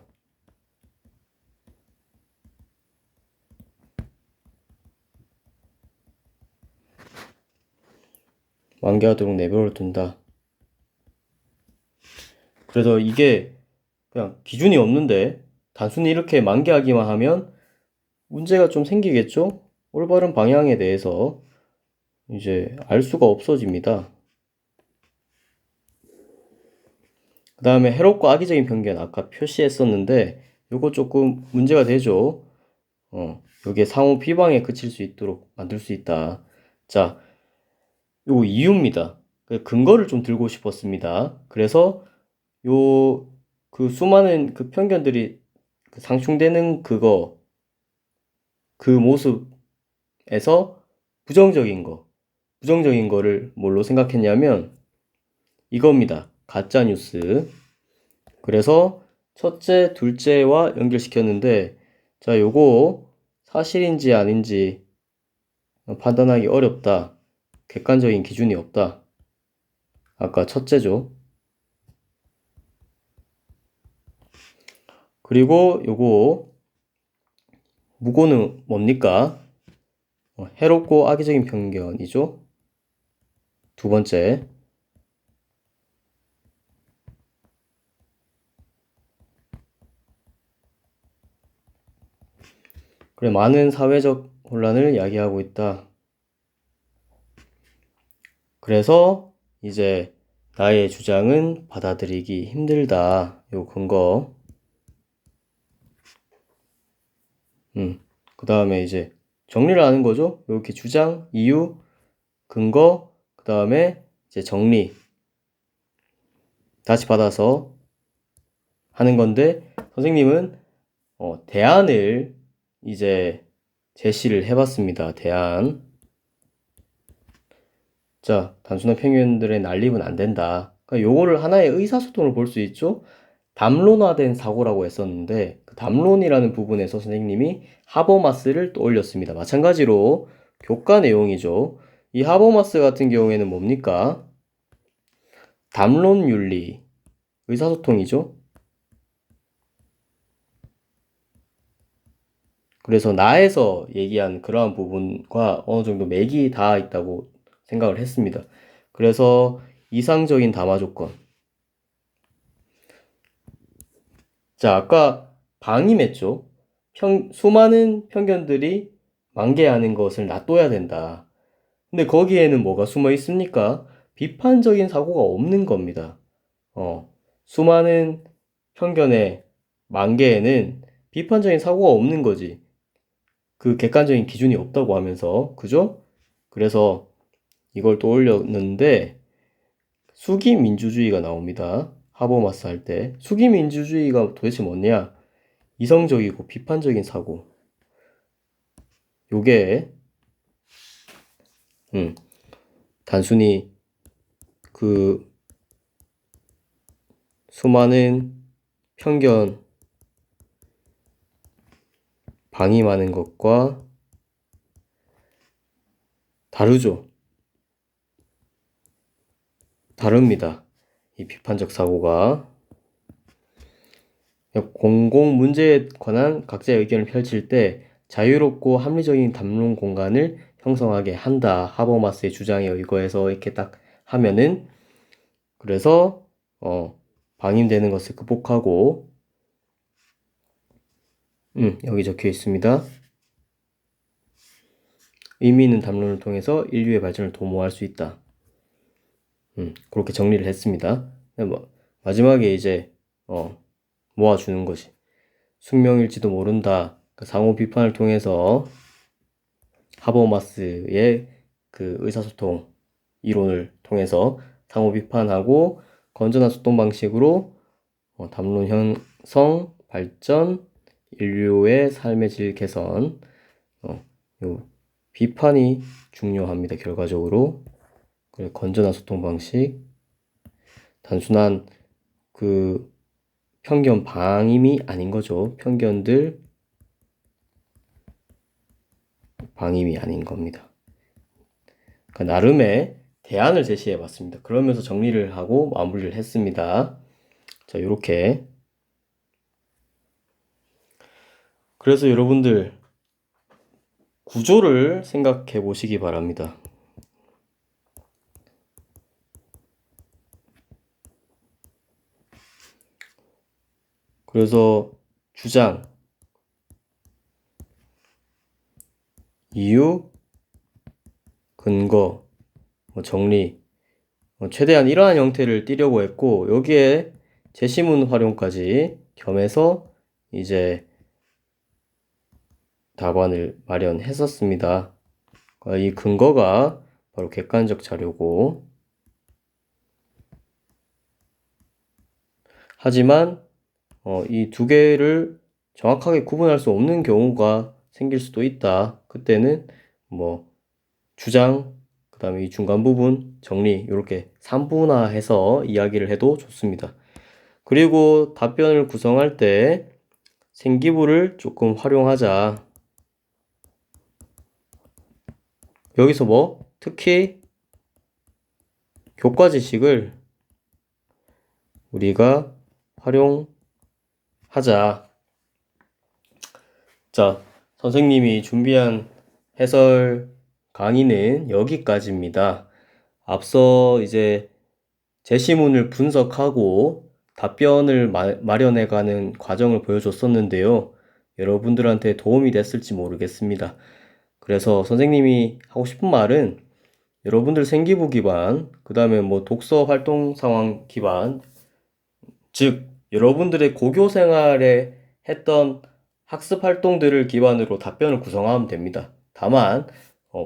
만개하도록 내버려 둔다. 그래서 이게 그냥 기준이 없는데 단순히 이렇게 만개하기만 하면 문제가 좀 생기겠죠? 올바른 방향에 대해서 이제 알 수가 없어집니다. 그 다음에 해롭고 악의적인 편견 아까 표시했었는데 요거 조금 문제가 되죠. 요게 상호 비방에 그칠 수 있도록 만들 수 있다. 자, 요 이유입니다. 그 근거를 좀 들고 싶었습니다. 그래서 요 그 수많은 그 편견들이 그 상충되는 그 모습에서 부정적인 거를 뭘로 생각했냐면 이겁니다. 가짜 뉴스. 그래서 첫째, 둘째와 연결시켰는데 자, 요거 사실인지 아닌지 판단하기 어렵다. 객관적인 기준이 없다. 아까 첫째죠. 그리고 요거 무고는 뭡니까? 해롭고 악의적인 편견이죠. 두 번째. 그래, 많은 사회적 혼란을 야기하고 있다. 그래서 이제 나의 주장은 받아들이기 힘들다. 요 근거. 그 다음에 이제 정리를 하는 거죠. 이렇게 주장, 이유, 근거, 그 다음에 이제 정리. 다시 받아서 하는 건데, 선생님은 대안을 이제 제시를 해봤습니다. 대안. 자, 단순한 편견들의 난립은 안 된다. 그러니까 요거를 하나의 의사소통으로 볼 수 있죠. 담론화된 사고라고 했었는데 그 담론이라는 부분에서 선생님이 하버마스를 떠올렸습니다. 마찬가지로 교과 내용이죠. 이 하버마스 같은 경우에는 뭡니까? 담론윤리, 의사소통이죠. 그래서 나에서 얘기한 그러한 부분과 어느 정도 맥이 닿아 있다고 생각을 했습니다. 그래서 이상적인 담화 조건. 자, 아까 방임했죠. 수많은 편견들이 만개하는 것을 놔둬야 된다. 근데 거기에는 뭐가 숨어 있습니까? 비판적인 사고가 없는 겁니다. 수많은 편견의 만개에는 비판적인 사고가 없는 거지. 그 객관적인 기준이 없다고 하면서, 그죠? 그래서 이걸 또 올렸는데, 수기민주주의가 나옵니다. 하버마스 할 때. 수기민주주의가 도대체 뭐냐? 이성적이고 비판적인 사고. 요게, 단순히 그 수많은 편견 방임하는 것과 다르죠. 다릅니다. 이 비판적 사고가. 공공 문제에 관한 각자의 의견을 펼칠 때 자유롭고 합리적인 담론 공간을 형성하게 한다. 하버마스의 주장에 의거해서 이렇게 딱 하면은, 그래서 방임되는 것을 극복하고, 여기 적혀 있습니다. 의미 있는 담론을 통해서 인류의 발전을 도모할 수 있다. 그렇게 정리를 했습니다. 마지막에 이제 모아주는 것이 숙명일지도 모른다. 그 상호 비판을 통해서 하버마스의 그 의사소통 이론을 통해서 상호 비판하고 건전한 소통 방식으로 담론 형성, 발전, 인류의 삶의 질 개선, 요 비판이 중요합니다. 결과적으로. 그리고 건전한 소통 방식, 단순한 그 편견 방임이 아닌 거죠. 편견들 방임이 아닌 겁니다. 그러니까 나름의 대안을 제시해 봤습니다. 그러면서 정리를 하고 마무리를 했습니다. 자, 요렇게. 그래서 여러분들 구조를 생각해 보시기 바랍니다. 그래서 주장, 이유, 근거, 정리, 최대한 이러한 형태를 띠려고 했고, 여기에 제시문 활용까지 겸해서 이제 답안을 마련했었습니다. 이 근거가 바로 객관적 자료고, 하지만 이 두 개를 정확하게 구분할 수 없는 경우가 생길 수도 있다. 그때는 뭐 주장, 그 다음에 이 중간 부분 정리 이렇게 3분화해서 이야기를 해도 좋습니다. 그리고 답변을 구성할 때 생기부를 조금 활용하자. 여기서 뭐 특히 교과 지식을 우리가 활용하자. 자, 선생님이 준비한 해설 강의는 여기까지입니다. 앞서 이제 제시문을 분석하고 답변을 마련해가는 과정을 보여줬었는데요. 여러분들한테 도움이 됐을지 모르겠습니다. 그래서 선생님이 하고 싶은 말은 여러분들 생기부 기반, 그 다음에 뭐 독서 활동 상황 기반, 즉 여러분들의 고교 생활에 했던 학습 활동들을 기반으로 답변을 구성하면 됩니다. 다만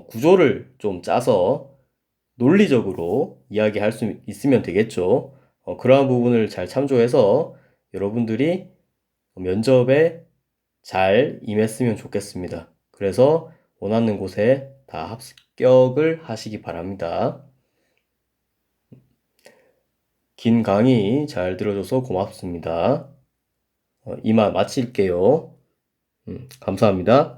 구조를 좀 짜서 논리적으로 이야기할 수 있으면 되겠죠. 그러한 부분을 잘 참조해서 여러분들이 면접에 잘 임했으면 좋겠습니다. 그래서 원하는 곳에 다 합격을 하시기 바랍니다. 긴 강의 잘 들어줘서 고맙습니다. 이만 마칠게요. 감사합니다.